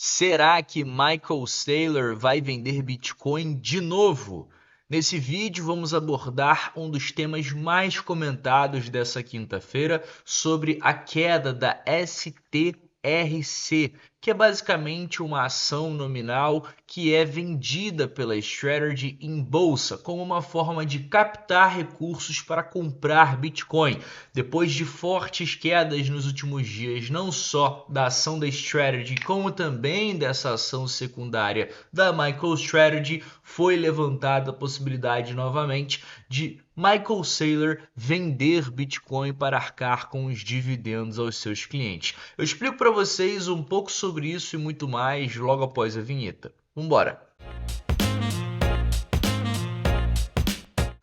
Será que Michael Saylor vai vender Bitcoin de novo? Nesse vídeo vamos abordar um dos temas mais comentados dessa quinta-feira sobre a queda da STRC, que é basicamente uma ação nominal que é vendida pela Strategy em bolsa como uma forma de captar recursos para comprar Bitcoin. Depois de fortes quedas nos últimos dias, não só da ação da Strategy, como também dessa ação secundária da MicroStrategy, foi levantada a possibilidade novamente de Michael Saylor vender Bitcoin para arcar com os dividendos aos seus clientes. Eu explico para vocês um pouco sobre isso e muito mais logo após a vinheta. Vambora!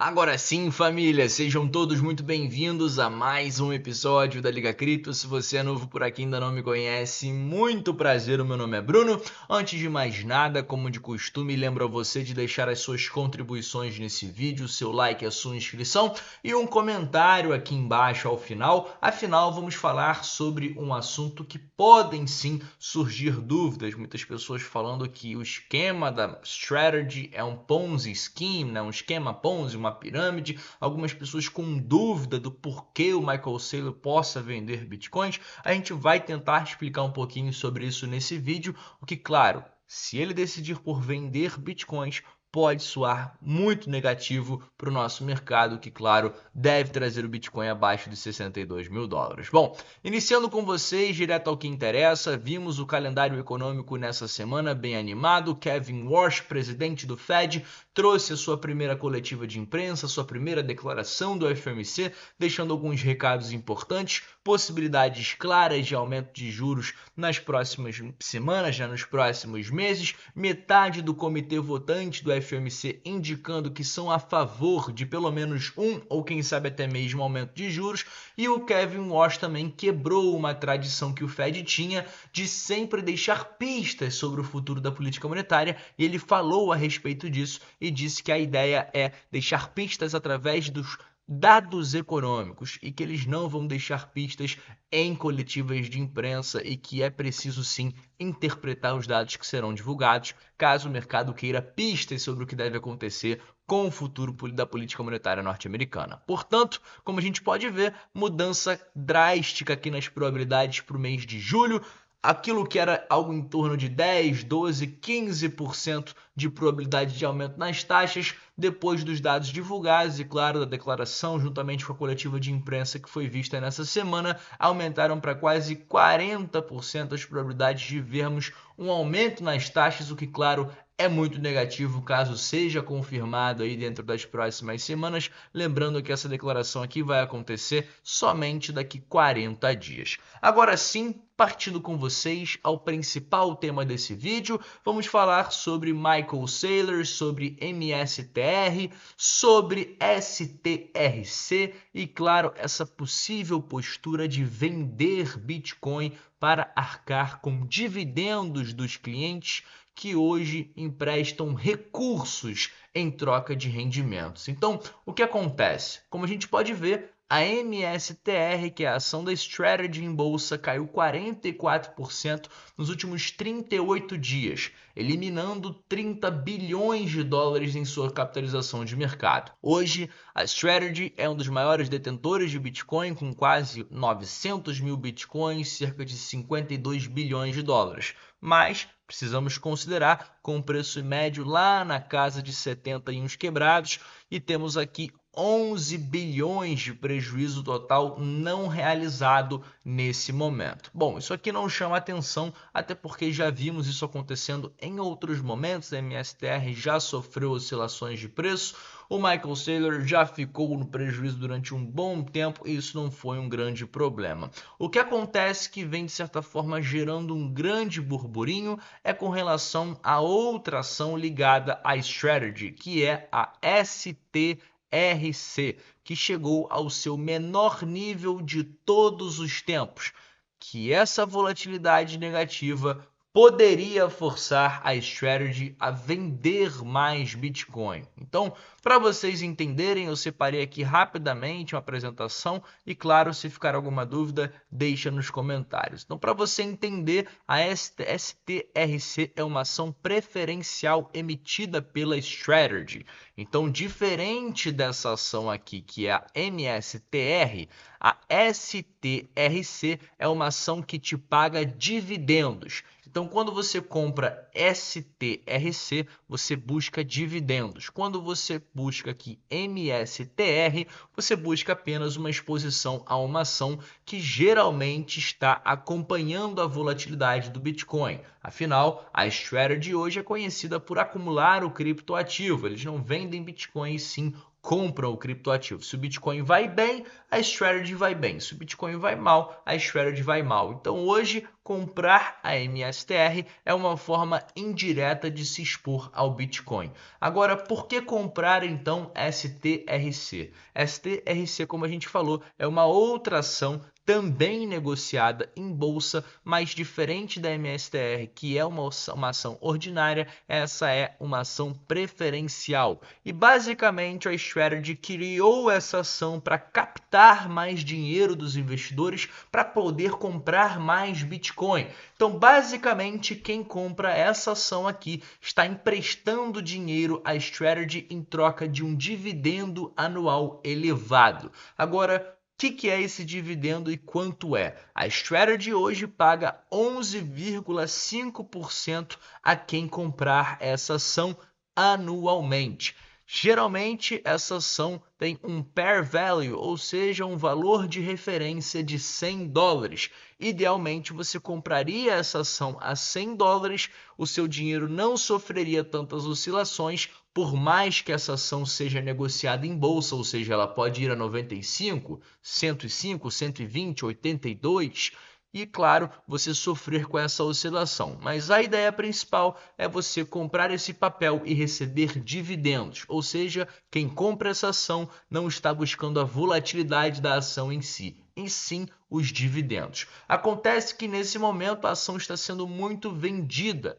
Agora sim, família, sejam todos muito bem-vindos a mais um episódio da Liga Cripto. Se você é novo por aqui e ainda não me conhece, muito prazer, o meu nome é Bruno. Antes de mais nada, como de costume, lembro a você de deixar as suas contribuições nesse vídeo, seu like, a sua inscrição e um comentário aqui embaixo ao final. Afinal, vamos falar sobre um assunto que podem sim surgir dúvidas. Muitas pessoas falando que o esquema da Strategy é um Ponzi Scheme, né? Um esquema Ponzi, uma pirâmide, algumas pessoas com dúvida do porquê o Michael Saylor possa vender bitcoins. A gente vai tentar explicar um pouquinho sobre isso nesse vídeo, o que, claro, se ele decidir por vender bitcoins, pode soar muito negativo para o nosso mercado, que, claro, deve trazer o Bitcoin abaixo de 62 mil dólares. Bom, iniciando com vocês, direto ao que interessa, vimos o calendário econômico nessa semana bem animado. Kevin Warsh, presidente do Fed, trouxe a sua primeira coletiva de imprensa, sua primeira declaração do FOMC, deixando alguns recados importantes, possibilidades claras de aumento de juros nas próximas semanas, já nos próximos meses, metade do comitê votante do FOMC indicando que são a favor de pelo menos um ou quem sabe até mesmo aumento de juros, e o Kevin Warsh também quebrou uma tradição que o Fed tinha de sempre deixar pistas sobre o futuro da política monetária, e ele falou a respeito disso e disse que a ideia é deixar pistas através dos dados econômicos e que eles não vão deixar pistas em coletivas de imprensa e que é preciso sim interpretar os dados que serão divulgados caso o mercado queira pistas sobre o que deve acontecer com o futuro da política monetária norte-americana. Portanto, como a gente pode ver, mudança drástica aqui nas probabilidades para o mês de julho. Aquilo que era algo em torno de 10, 12, 15% de probabilidade de aumento nas taxas, depois dos dados divulgados e, claro, da declaração, juntamente com a coletiva de imprensa que foi vista nessa semana, aumentaram para quase 40% as probabilidades de vermos um aumento nas taxas, o que, claro, é muito negativo caso seja confirmado aí dentro das próximas semanas, lembrando que essa declaração aqui vai acontecer somente daqui 40 dias. Agora sim, partindo com vocês ao principal tema desse vídeo, vamos falar sobre Michael Saylor, sobre MSTR, sobre STRC e, claro, essa possível postura de vender Bitcoin para arcar com dividendos dos clientes que hoje emprestam recursos em troca de rendimentos. Então, o que acontece? Como a gente pode ver, a MSTR, que é a ação da Strategy em bolsa, caiu 44% nos últimos 38 dias, eliminando 30 bilhões de dólares em sua capitalização de mercado. Hoje, a Strategy é um dos maiores detentores de Bitcoin, com quase 900 mil Bitcoins, cerca de 52 bilhões de dólares. Mas precisamos considerar com o preço médio lá na casa de 70 e uns quebrados, e temos aqui 11 bilhões de prejuízo total não realizado nesse momento. Bom, isso aqui não chama atenção, até porque já vimos isso acontecendo em outros momentos. A MSTR já sofreu oscilações de preço, o Michael Saylor já ficou no prejuízo durante um bom tempo e isso não foi um grande problema. O que acontece que vem, de certa forma, gerando um grande burburinho é com relação a outra ação ligada à Strategy, que é a STRC, que chegou ao seu menor nível de todos os tempos, que essa volatilidade negativa poderia forçar a Strategy a vender mais Bitcoin. Então, para vocês entenderem, eu separei aqui rapidamente uma apresentação e, claro, se ficar alguma dúvida, deixa nos comentários. Então, para você entender, a STRC é uma ação preferencial emitida pela Strategy. Então, diferente dessa ação aqui, que é a MSTR, a STRC é uma ação que te paga dividendos. Então, quando você compra STRC, você busca dividendos. Quando você busca aqui MSTR, você busca apenas uma exposição a uma ação que geralmente está acompanhando a volatilidade do Bitcoin. Afinal, a Strategy hoje é conhecida por acumular o criptoativo. Eles não vendem Bitcoin, sim compram o criptoativo. Se o Bitcoin vai bem, a Strategy vai bem. Se o Bitcoin vai mal, a Strategy vai mal. Então, hoje, comprar a MSTR é uma forma indireta de se expor ao Bitcoin. Agora, por que comprar, então, STRC? STRC, como a gente falou, é uma outra ação também negociada em bolsa, mas diferente da MSTR, que é uma ação ordinária, essa é uma ação preferencial. E basicamente a Strategy criou essa ação para captar mais dinheiro dos investidores para poder comprar mais Bitcoin. Então, basicamente, quem compra essa ação aqui está emprestando dinheiro à Strategy em troca de um dividendo anual elevado. Agora, o que é esse dividendo e quanto é? A Strategy hoje paga 11,5% a quem comprar essa ação anualmente. Geralmente, essa ação tem um pair value, ou seja, um valor de referência de $100. Idealmente, você compraria essa ação a $100, o seu dinheiro não sofreria tantas oscilações, por mais que essa ação seja negociada em bolsa, ou seja, ela pode ir a 95, 105, 120, 82, e, claro, você sofrer com essa oscilação. Mas a ideia principal é você comprar esse papel e receber dividendos, ou seja, quem compra essa ação não está buscando a volatilidade da ação em si, e sim os dividendos. Acontece que nesse momento a ação está sendo muito vendida,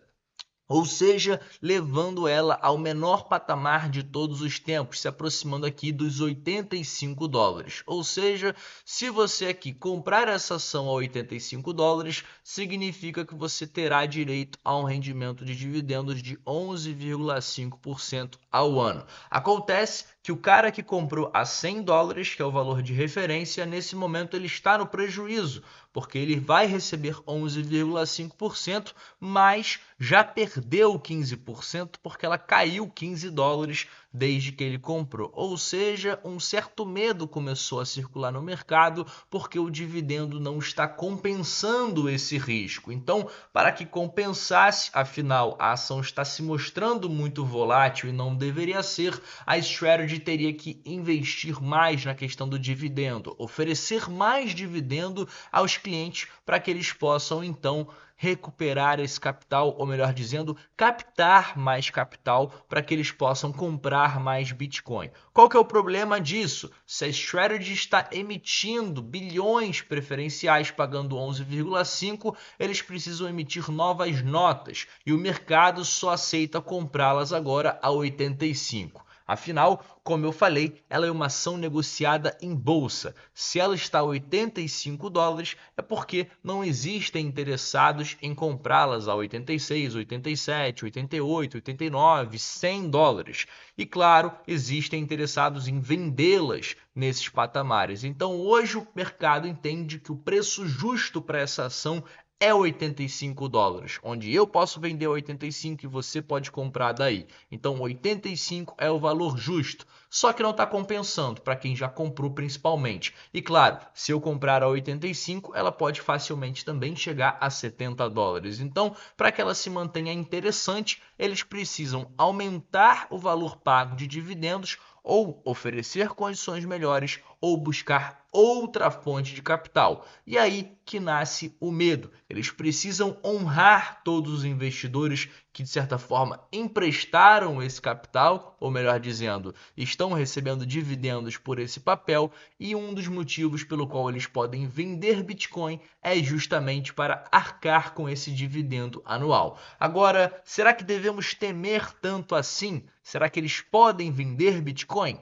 ou seja, levando ela ao menor patamar de todos os tempos, se aproximando aqui dos $85. Ou seja, se você aqui comprar essa ação a $85, significa que você terá direito a um rendimento de dividendos de 11,5% ao ano. Acontece que o cara que comprou a $100, que é o valor de referência, nesse momento ele está no prejuízo, porque ele vai receber 11,5%, mas já perdeu 15% porque ela caiu $15 desde que ele comprou. Ou seja, um certo medo começou a circular no mercado porque o dividendo não está compensando esse risco. Então, para que compensasse, afinal, a ação está se mostrando muito volátil e não deveria ser, a Strategy teria que investir mais na questão do dividendo, oferecer mais dividendo aos clientes para que eles possam, então, recuperar esse capital, ou melhor dizendo, captar mais capital para que eles possam comprar mais Bitcoin. Qual que é o problema disso? Se a Strategy está emitindo bilhões preferenciais pagando 11,5, eles precisam emitir novas notas e o mercado só aceita comprá-las agora a 85. Afinal, como eu falei, ela é uma ação negociada em bolsa. Se ela está a $85, é porque não existem interessados em comprá-las a 86, 87, 88, 89, $100. E claro, existem interessados em vendê-las nesses patamares. Então, hoje o mercado entende que o preço justo para essa ação é $85, onde eu posso vender 85 e você pode comprar daí. Então 85 é o valor justo, só que não está compensando para quem já comprou principalmente. E claro, se eu comprar a 85, ela pode facilmente também chegar a $70. Então, para que ela se mantenha interessante, eles precisam aumentar o valor pago de dividendos ou oferecer condições melhores ou buscar outra fonte de capital. E aí que nasce o medo. Eles precisam honrar todos os investidores que, de certa forma, emprestaram esse capital, ou melhor dizendo, estão recebendo dividendos por esse papel, e um dos motivos pelo qual eles podem vender Bitcoin é justamente para arcar com esse dividendo anual. Agora, será que devemos temer tanto assim? Será que eles podem vender Bitcoin?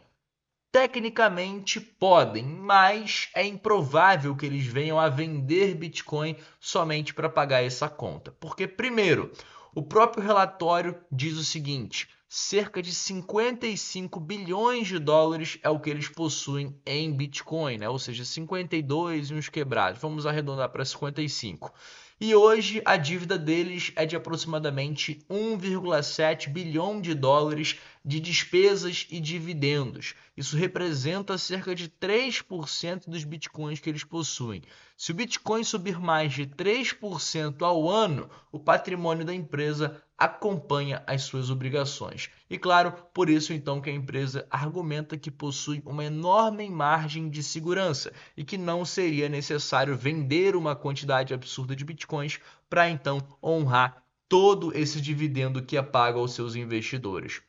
Tecnicamente podem, mas é improvável que eles venham a vender Bitcoin somente para pagar essa conta. Porque, primeiro, o próprio relatório diz o seguinte: cerca de 55 bilhões de dólares é o que eles possuem em Bitcoin, né? Ou seja, 52 e uns quebrados. Vamos arredondar para 55. E hoje a dívida deles é de aproximadamente 1,7 bilhão de dólares de despesas e dividendos. Isso representa cerca de 3% dos bitcoins que eles possuem. Se o Bitcoin subir mais de 3% ao ano, o patrimônio da empresa acompanha as suas obrigações. E claro, por isso então que a empresa argumenta que possui uma enorme margem de segurança e que não seria necessário vender uma quantidade absurda de bitcoins para então honrar todo esse dividendo que é pago aos seus investidores.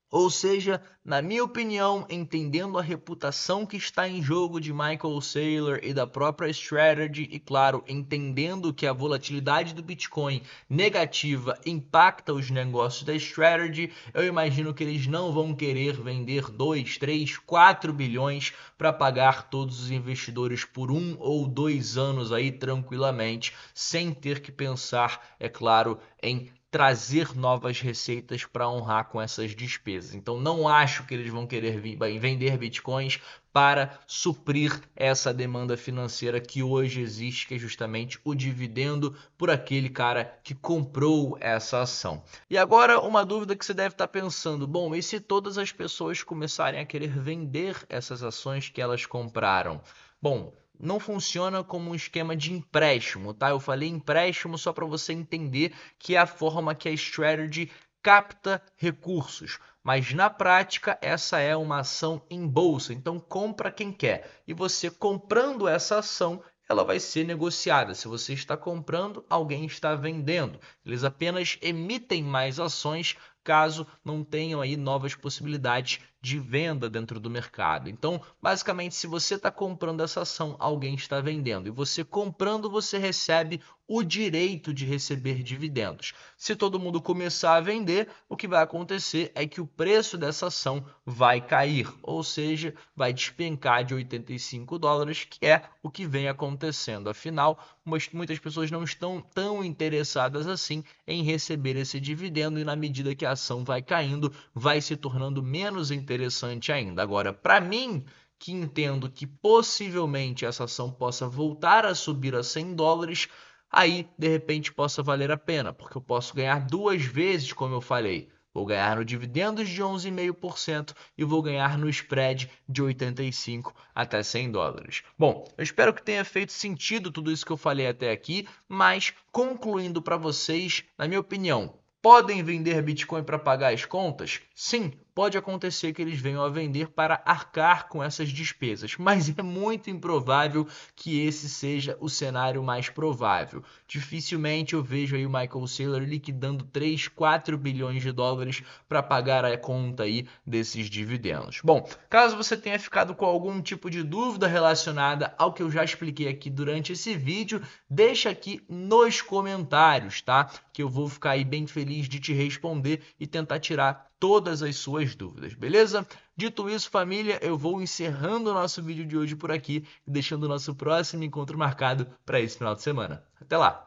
Ou seja, na minha opinião, entendendo a reputação que está em jogo de Michael Saylor e da própria Strategy, e claro, entendendo que a volatilidade do Bitcoin negativa impacta os negócios da Strategy, eu imagino que eles não vão querer vender 2, 3, 4 bilhões para pagar todos os investidores por 1 ou 2 anos aí tranquilamente, sem ter que pensar, é claro, em trazer novas receitas para honrar com essas despesas. Então não acho que eles vão querer vender bitcoins para suprir essa demanda financeira que hoje existe, que é justamente o dividendo por aquele cara que comprou essa ação. E agora uma dúvida que você deve estar pensando: bom, e se todas as pessoas começarem a querer vender essas ações que elas compraram? Bom, não funciona como um esquema de empréstimo, tá? Eu falei empréstimo só para você entender que é a forma que a Strategy capta recursos. Mas na prática, essa é uma ação em bolsa. Então, compra quem quer. E você comprando essa ação, ela vai ser negociada. Se você está comprando, alguém está vendendo. Eles apenas emitem mais ações caso não tenham aí novas possibilidades de venda dentro do mercado. Então, basicamente, se você está comprando essa ação, alguém está vendendo. E você comprando, você recebe o direito de receber dividendos. Se todo mundo começar a vender, o que vai acontecer é que o preço dessa ação vai cair, ou seja, vai despencar de 85 dólares, que é o que vem acontecendo. Afinal, muitas pessoas não estão tão interessadas assim em receber esse dividendo, e na medida que a ação vai caindo, vai se tornando menos interessante ainda. Agora, para mim, que entendo que possivelmente essa ação possa voltar a subir a 100 dólares, aí de repente possa valer a pena, porque eu posso ganhar duas vezes, como eu falei. Vou ganhar no dividendos de 11,5% e vou ganhar no spread de 85 até 100 dólares. Bom, eu espero que tenha feito sentido tudo isso que eu falei até aqui, mas concluindo para vocês, na minha opinião, podem vender Bitcoin para pagar as contas? Sim, pode acontecer que eles venham a vender para arcar com essas despesas, mas é muito improvável que esse seja o cenário mais provável. Dificilmente eu vejo aí o Michael Saylor liquidando 3, 4 bilhões de dólares para pagar a conta aí desses dividendos. Bom, caso você tenha ficado com algum tipo de dúvida relacionada ao que eu já expliquei aqui durante esse vídeo, deixa aqui nos comentários, tá? Que eu vou ficar aí bem feliz de te responder e tentar tirar todas as suas dúvidas, beleza? Dito isso, família, eu vou encerrando o nosso vídeo de hoje por aqui e deixando o nosso próximo encontro marcado para esse final de semana. Até lá!